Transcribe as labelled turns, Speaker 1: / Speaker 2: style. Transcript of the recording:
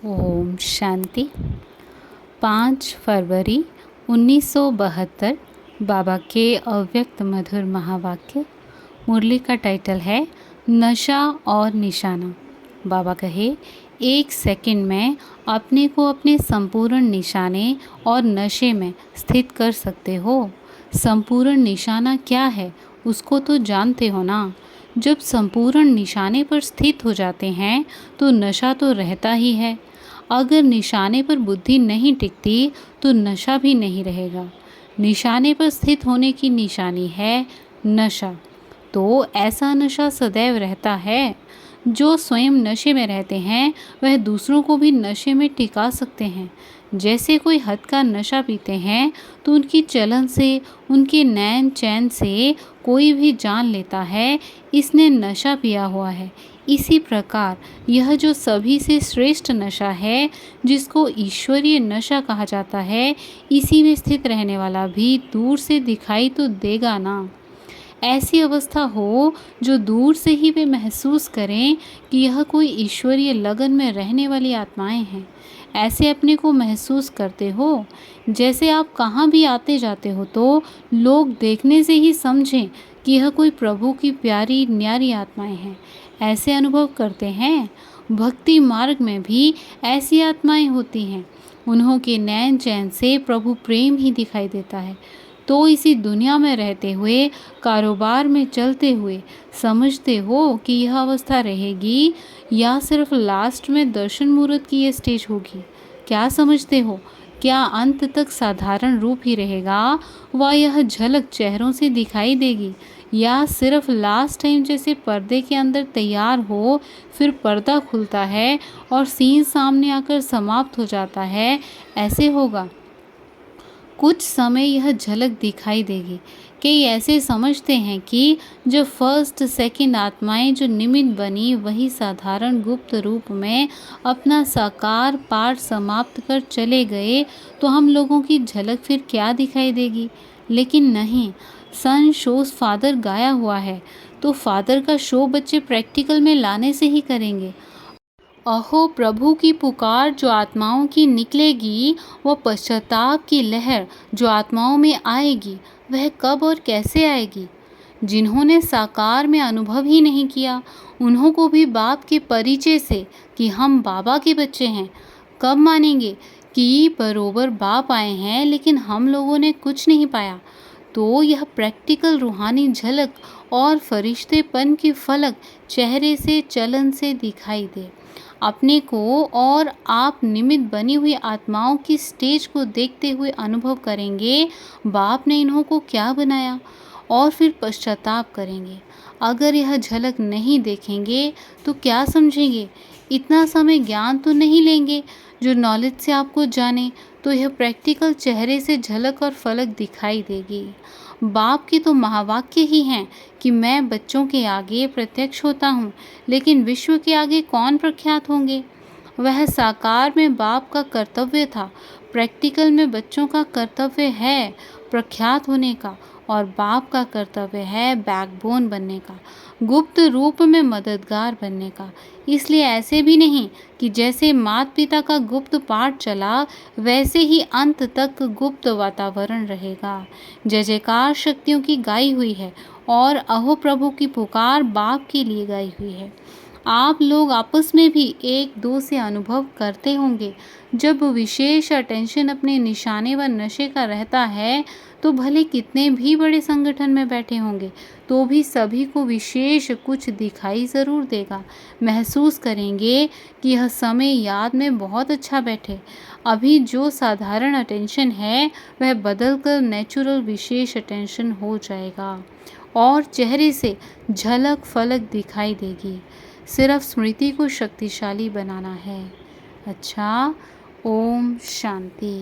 Speaker 1: ओम शांति। 5 फरवरी 1972 बाबा के अव्यक्त मधुर महावाक्य। मुरली का टाइटल है नशा और निशाना। बाबा कहे, 1 सेकंड में अपने को अपने संपूर्ण निशाने और नशे में स्थित कर सकते हो। संपूर्ण निशाना क्या है उसको तो जानते हो ना। जब संपूर्ण निशाने पर स्थित हो जाते हैं तो नशा तो रहता ही है। अगर निशाने पर बुद्धि नहीं टिकती तो नशा भी नहीं रहेगा। निशाने पर स्थित होने की निशानी है नशा। तो ऐसा नशा सदैव रहता है। जो स्वयं नशे में रहते हैं वह दूसरों को भी नशे में टिका सकते हैं। जैसे कोई हद का नशा पीते हैं तो उनकी चलन से, उनके नैन चैन से कोई भी जान लेता है इसने नशा पिया हुआ है। इसी प्रकार यह जो सभी से श्रेष्ठ नशा है, जिसको ईश्वरीय नशा कहा जाता है, इसी में स्थित रहने वाला भी दूर से दिखाई तो देगा ना। ऐसी अवस्था हो जो दूर से ही वे महसूस करें कि यह कोई ईश्वरीय लगन में रहने वाली आत्माएं हैं। ऐसे अपने को महसूस करते हो। जैसे आप कहाँ भी आते जाते हो तो लोग देखने से ही समझें कि यह कोई प्रभु की प्यारी न्यारी आत्माएं हैं। ऐसे अनुभव करते हैं। भक्ति मार्ग में भी ऐसी आत्माएं होती हैं। उन्हों के नैन चैन से प्रभु प्रेम ही दिखाई देता है। तो इसी दुनिया में रहते हुए, कारोबार में चलते हुए समझते हो कि यह अवस्था रहेगी या सिर्फ लास्ट में दर्शन मुहूर्त की यह स्टेज होगी। क्या समझते हो? क्या अंत तक साधारण रूप ही रहेगा व यह झलक चेहरों से दिखाई देगी, या सिर्फ लास्ट टाइम जैसे पर्दे के अंदर तैयार हो, फिर पर्दा खुलता है और सीन सामने आकर समाप्त हो जाता है, ऐसे होगा? कुछ समय यह झलक दिखाई देगी। कई ऐसे समझते हैं कि जब फर्स्ट सेकंड आत्माएं जो निमित्त बनी वही साधारण गुप्त रूप में अपना साकार पाठ समाप्त कर चले गए तो हम लोगों की झलक फिर क्या दिखाई देगी। लेकिन नहीं, सन शोज फादर गाया हुआ है तो फादर का शो बच्चे प्रैक्टिकल में लाने से ही करेंगे। अहो प्रभु की पुकार जो आत्माओं की निकलेगी, वो पश्चाताप की लहर जो आत्माओं में आएगी, वह कब और कैसे आएगी? जिन्होंने साकार में अनुभव ही नहीं किया, उन्हों को भी बाप के परिचय से कि हम बाबा के बच्चे हैं, कब मानेंगे कि बरोबर बाप आए हैं लेकिन हम लोगों ने कुछ नहीं पाया। तो यह प्रैक्टिकल रूहानी झलक और फरिश्तेपन की फलक चेहरे से, चलन से दिखाई दे। अपने को और आप निमित्त बनी हुई आत्माओं की स्टेज को देखते हुए अनुभव करेंगे बाप ने इन्हों को क्या बनाया, और फिर पश्चाताप करेंगे। अगर यह झलक नहीं देखेंगे तो क्या समझेंगे? इतना समय ज्ञान तो नहीं लेंगे जो नॉलेज से आपको जाने, तो यह प्रैक्टिकल चेहरे से झलक और फलक दिखाई देगी। बाप की तो महावाक्य ही हैं कि मैं बच्चों के आगे प्रत्यक्ष होता हूँ, लेकिन विश्व के आगे कौन प्रख्यात होंगे? वह साकार में बाप का कर्तव्य था, प्रैक्टिकल में बच्चों का कर्तव्य है प्रख्यात होने का, और बाप का कर्तव्य है बैकबोन बनने का, गुप्त रूप में मददगार बनने का। इसलिए ऐसे भी नहीं कि जैसे माता पिता का गुप्त पाठ चला वैसे ही अंत तक गुप्त वातावरण रहेगा। जय जयकार शक्तियों की गाई हुई है और अहो प्रभु की पुकार बाप के लिए गाई हुई है। आप लोग आपस में भी एक दो से अनुभव करते होंगे। जब विशेष अटेंशन अपने निशाने व नशे का रहता है तो भले कितने भी बड़े संगठन में बैठे होंगे तो भी सभी को विशेष कुछ दिखाई ज़रूर देगा। महसूस करेंगे कि यह समय याद में बहुत अच्छा बैठे। अभी जो साधारण अटेंशन है वह बदल कर नेचुरल विशेष अटेंशन हो जाएगा और चेहरे से झलक फलक दिखाई देगी। सिर्फ स्मृति को शक्तिशाली बनाना है। अच्छा, ओम शांति।